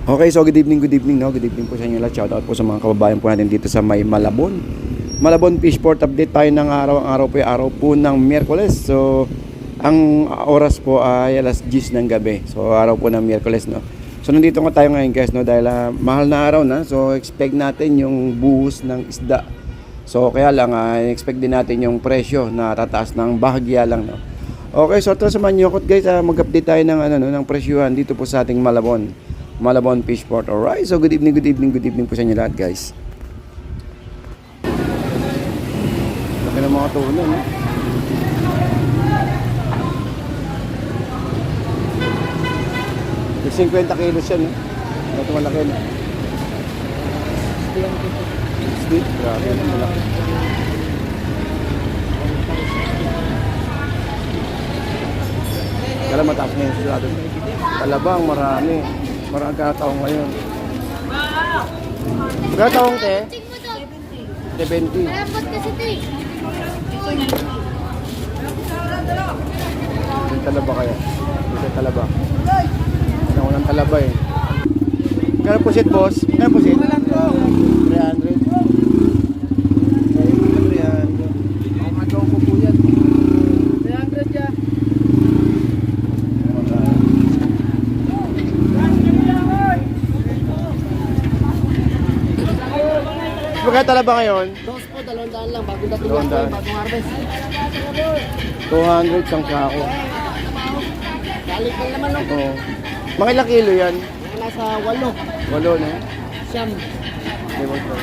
Okay, so good evening, no? Good evening po sa inyo lahat. Shoutout po sa mga kababayan po natin dito sa may Malabon. Malabon Fishport, update tayo ng araw. Ang araw po ay araw po ng Miyerkules. So, ang oras po ay alas 10 ng gabi. So, araw po ng Miyerkules, no? So, nandito nga tayo ngayon, guys, no? Dahil mahal na araw na. So, expect natin yung buhos ng isda. So, kaya lang, expect din natin yung presyo na tataas ng bahagya lang, no? Okay, so ito sa Manyokot, guys, mag-update tayo ng, ng presyuhan dito po sa ating Malabon Fishport. Alright, so good evening po sa inyo lahat, guys. Laki ng mga tulo, no? Yung 50 kilos yan, no? Ito malaki, no? Sweet, grabe, no? Malaki. Kaya mataas ngayon sila doon. Talabang, marami. Marami kataong ngayon. Kataong, te? 70. Dapat kasi ito eh. Yung talaba kaya? Yung talaba. Yung walang talaba eh. Kaya po sit, boss? Kaya po sit? 300. 300. Ang matong ko po yan. 300 yan. Magkano talaba ngayon? Dos po, 200 lang. Bagong dating 200. lang po, bagong harvest. 200 isang sako. Galing pa naman lang. Oo. Mga ilang kilo yan? Nasa 8. 8, no? Siyam. Di ba ito?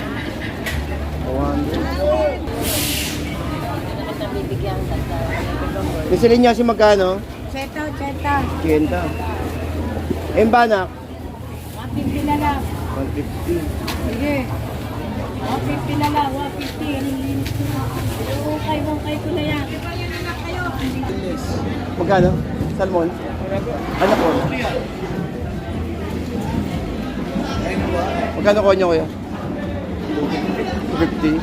200. Yung silinya si magkano? Cheta. 80. Eh, banak? 150 na lang. 150. Sige. 150 na lang, 150. Ukay ko na yan. Magkano? Salmon? Ano ko? Magkano ko nyo kuya? 250.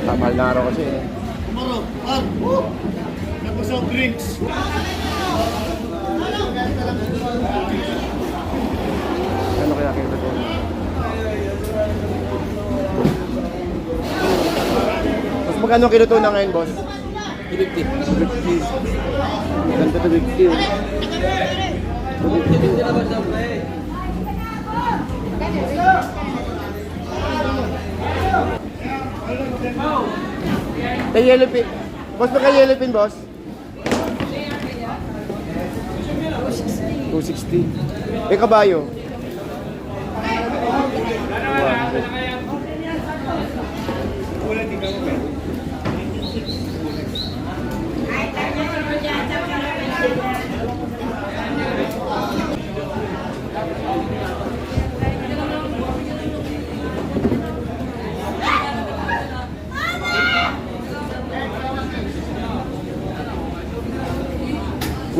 Mahal na araw kasi eh. Napasok drinks. Ano kaya kayo ito? Mas magkano kilo to na ngayon, boss? 50. 50. Ganito to 50. 250 naman daw eh. Tay yellow pin. Boss, magka yellow pin, boss? 260. Eh, kabayo? 200.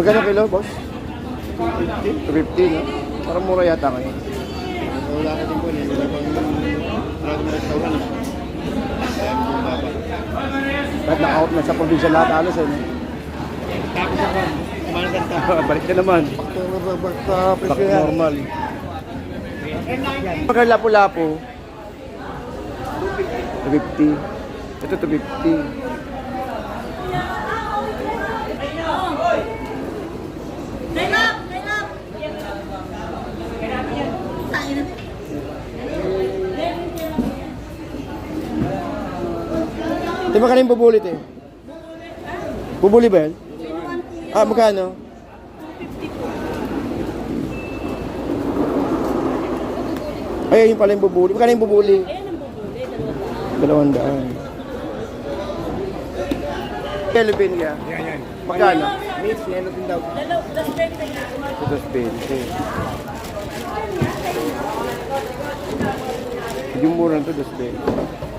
Magkano kilo, boss? 250, no? Parang mura yata ngayon. Wala ka din po. Wala pang restaurant. Kahit naka-out na sa probinsya lahat alos, eh. Tapos naman, kumain ka. Balik ka naman. Back to normal. Pagka lapu-lapu, 250. Ito 250. Di ba kanin bubulit eh? Bubuli ba yan? Ah, magkano? Ay, yun pala yung bubuli. Magkano yung bubuli? 200. Yellow pin ka? Yan. Magkano? Mix, yellow din daw. 220. Yung mura na ito, 220.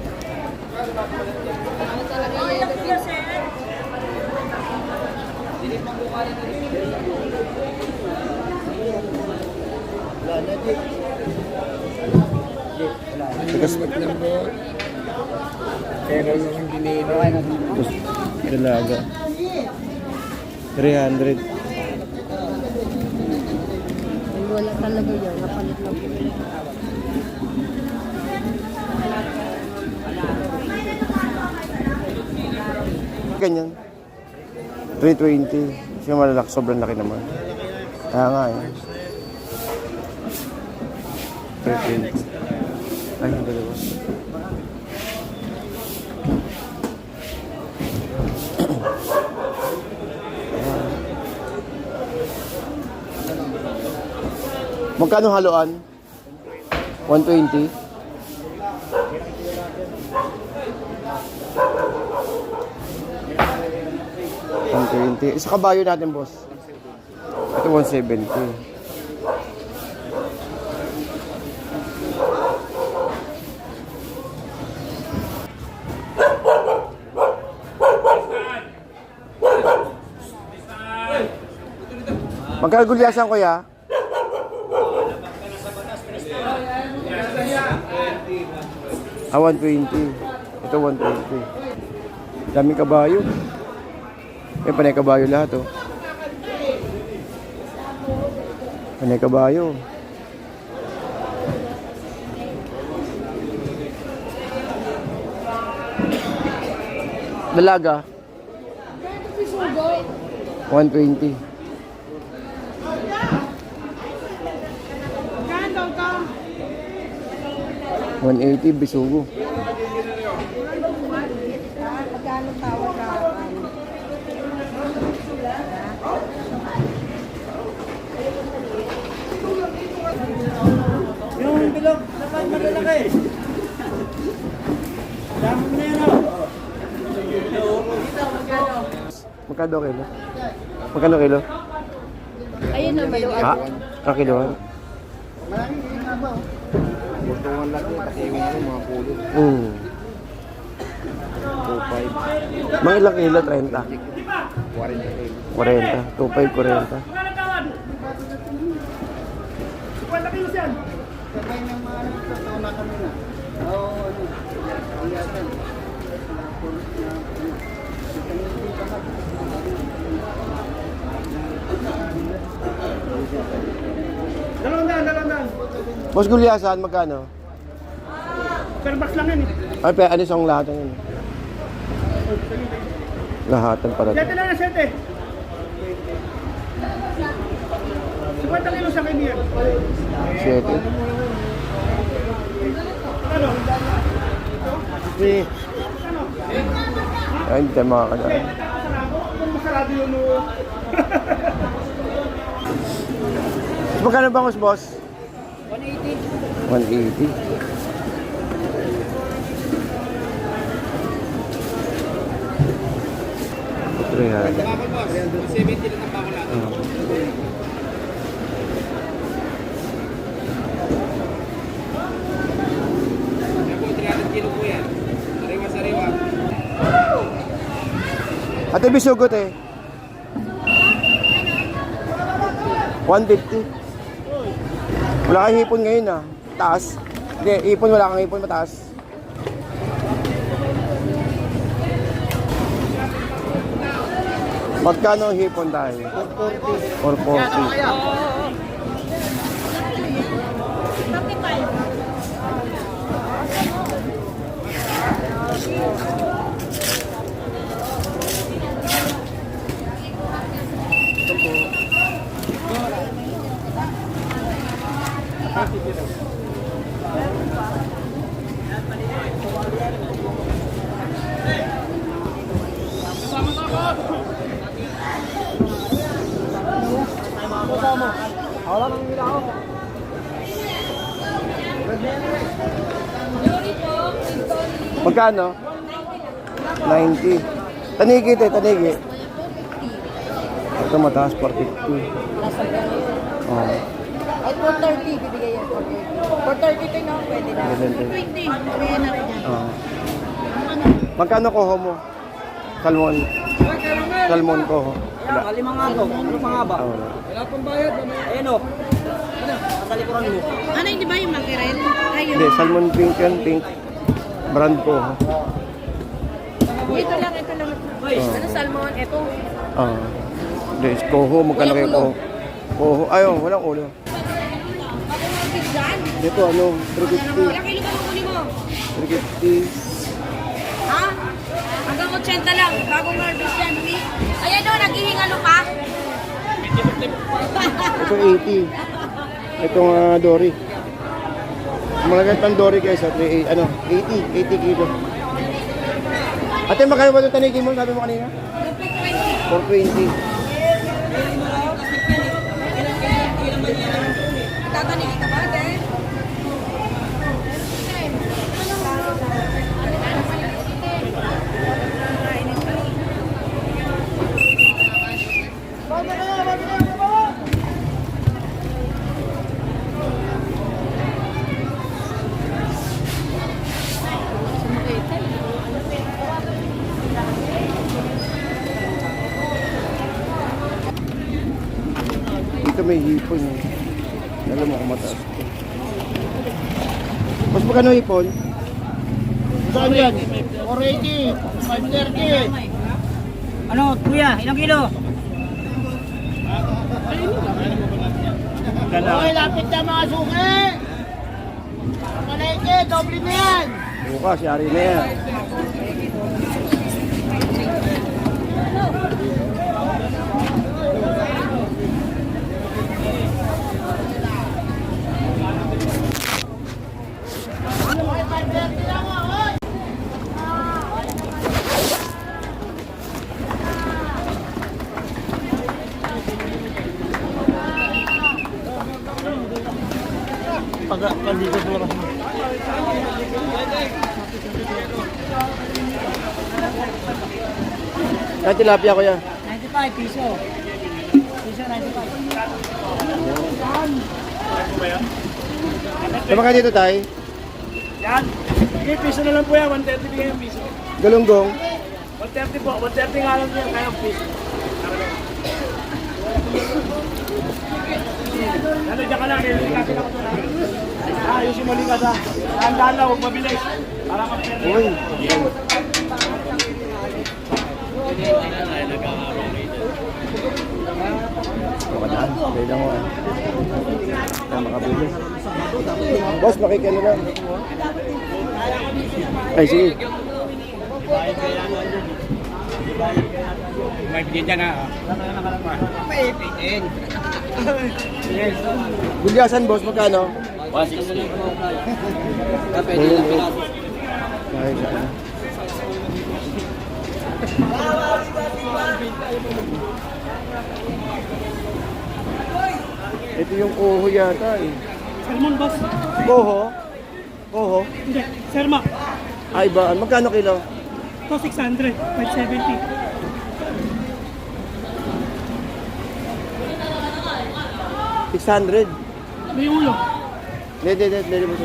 Pero yung dinero. Dalaga. 300. wala talaga yan. Napalit lang po. Ganyan. 320. Kasi malalaki, sobrang laki naman. Kaya nga eh. 320. Ay, ang dalawa. Magkano haluan? 120? Sa kabayo natin, boss. Ito 170. Magkano gulyasan, kuya? Ah, 120. Ito 120. Daming kabayo. Eh, panay kabayo lahat, oh. Panay kabayo. Dalaga. 120. $180 bisugo. Magkano tawag ka? Yung bilog, naman malalaki. Dami mo na yan, oh. Magkano kilo? Magkano kilo? Ayun na, may Ah, kiloan? Maraming yun nga ba, oh. Butungan lang yun, kasi yung mga pulo. 2.5. Mga ilang kilo? 30? 40 40. 2.5, 40. Sabay ng mga nagtatuna kami na. Oo, ano. Ang yasan. Dalawang. Boss gulyasan, magkano? Per box lang yan eh. Ay, ano isang lahatan yun? Lahatan para. Sete lang na sete. 50 kilo sa kanya. 7. Ano? Ay, hindi tayo makakadaan. Kung masarado yun, oh. Magkano bangus, boss? 180. 180. Yan. Bakal boss, 70 lang ang bakal natin. Yan po, 300 kilo po yan. Sariwa-sariwa. Ate, bisugot eh. 150. Wala kang hipon ngayon ah. Taas. Hindi, hipon, wala kang hipon, mataas. Magkano ang hipon tayo? 440. Magkano? 90. Tanigi te, tanigi. Ito mataas, 450. Oh. Ay, 430, bibigay yan. 430 ito na, pwede na. 20. 20, bibigay na rin yan. Oh. Magkano koho mo? Salmon. Salmon koho. Yan, 5 nga to. Ano pa nga ba? Oh. Wala pang bayad. Ayan o. Ano? Sa likuran mo. Ano, hindi ba yung makirel? Ayun. Hindi, salmon pink yan, pink. Brand koho. Ito lang. Ano, salmon? Ito. Ah. Hindi, koho, magkano kayo koho? Koho, ayaw, walang ulo. harvest dyan? Dito ano, 350. Ilang kilo ba kukunin mo? 350. Ha? Hanggang 80 lang. Bagong harvest yan. Ayan o, naghihingalo pa. Ito 80. Itong Dory. Magagandang Dory guys, 80 kilo. Ate, magkano ba ito tanigin mo? Sabi mo kanina? 420. Tatanigin ka ba, ate? Dito may hipon. Alam mo kung mataas ito. Mas magkano hipon? Saan yan? 480, 530. Ano, kuya, ilang kilo? Okay, lapit na mga suki. Malete, doble na yan. Bukas, yari na yan. Pag-kandidatura. Kaya tilapia ko yan. 95 piso. Piso 95. Tama ka dito, tay. Yan. Sige, piso na lang po yan. 130 bigay yung piso. Galunggong. 130 po. 130 nga lang yan. Kaya ang piso. Ano, dyan ka lang. Kasi ako ito na. Ayos yung mali ka sa. Dahan-dahan lang. Huwag mabilis. Para mag-perde. Uy. Makadaan. Kailan mo. Kaya makabili. Boss, makikano lang. Ay, sige. May bigyan dyan ha. Gulyasan, boss, magkano? 160. Kahit ano. Ito yung kuho yata eh. Salmon, boss. Kuho? Kuho? Hindi. Serma. Ay ba? Magkano kilo? Ito 600. 570. 600. May ulo. Hindi mo sa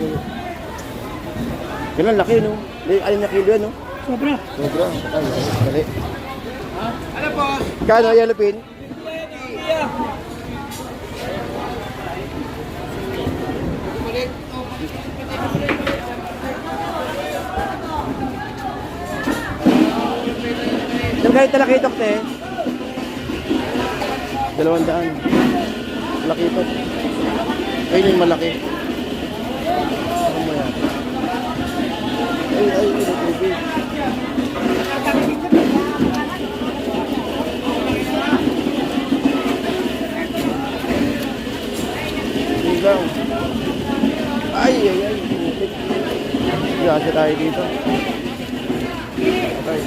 ganun laki, no? Alin na kilo yan, no? Sobra. Sobra. Ay, dali. Ano po? Kano, yellow pin? Yung kahit talakitok, te? 200. Lakitok. Ayun yung malaki. Ano mo yan? Ay, tubig. Hanggang. Ay. Gasa tayo dito. Okay.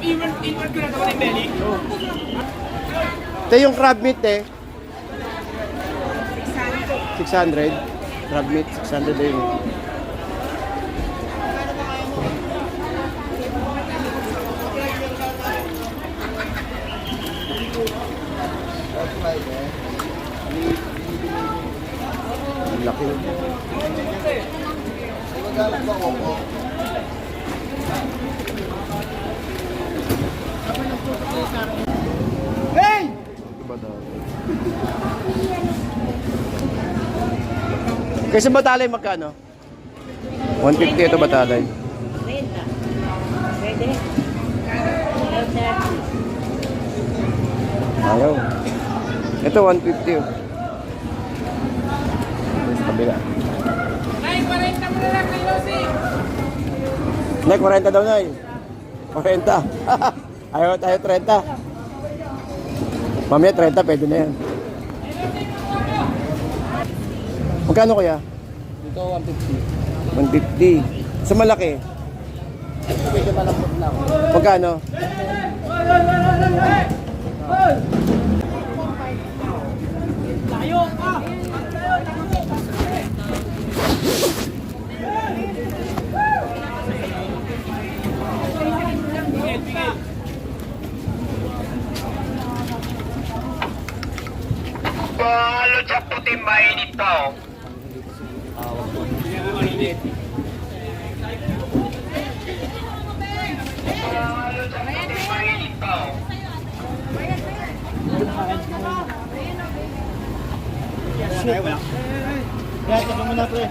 Mag-iwan ko na ito ng belly. Ito yung crab meat, eh. 600. Crab meat, 600 din. Ang laki. Hey! Ito ba daw? Kasi batalay magkano? 150 ito batalay. Ayaw. Ito 150. Oh. kabila. Nay, 40 daw, Nay. 40. Ayaw tayo 30. Mamaya 30, pwede na yan. Magkano kaya? Ito 150. 150. Sa malaki? Pwede malambot lang. Magkano? Palo sa puti mainit to. Palo sa puti mainit to. Kaya ito muna pre.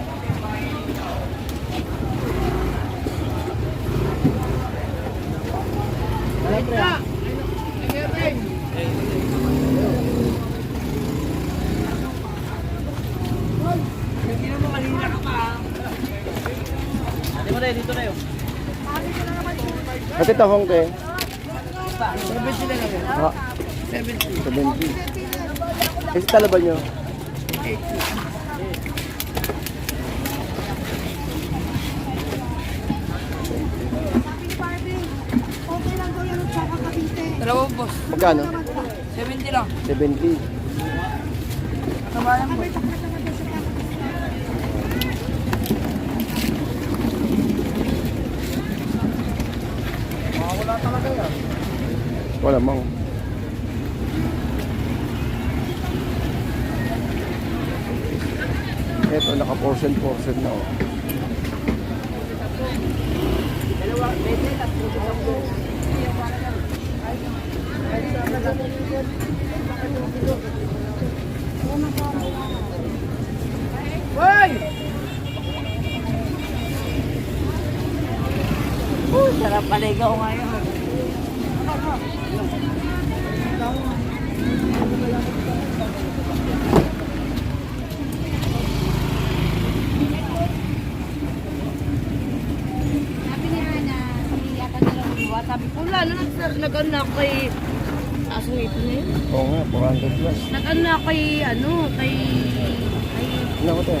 At ito, Hong Te. 70 lang yan. Ah, 70. Ito talaba nyo? Dalawa boss. Magkano? 70 lang. 70. Kabayan mo. Wala mang. Ito, naka-portion na. Oh. Sarap paligaw ngayon. Sabi ni Ana, yata nila uliwa. Sabi ko, lalo nag-anak kay asong ito na yun. Oo nga, 400 plus. Nag-anak kay, kay Ano ko to?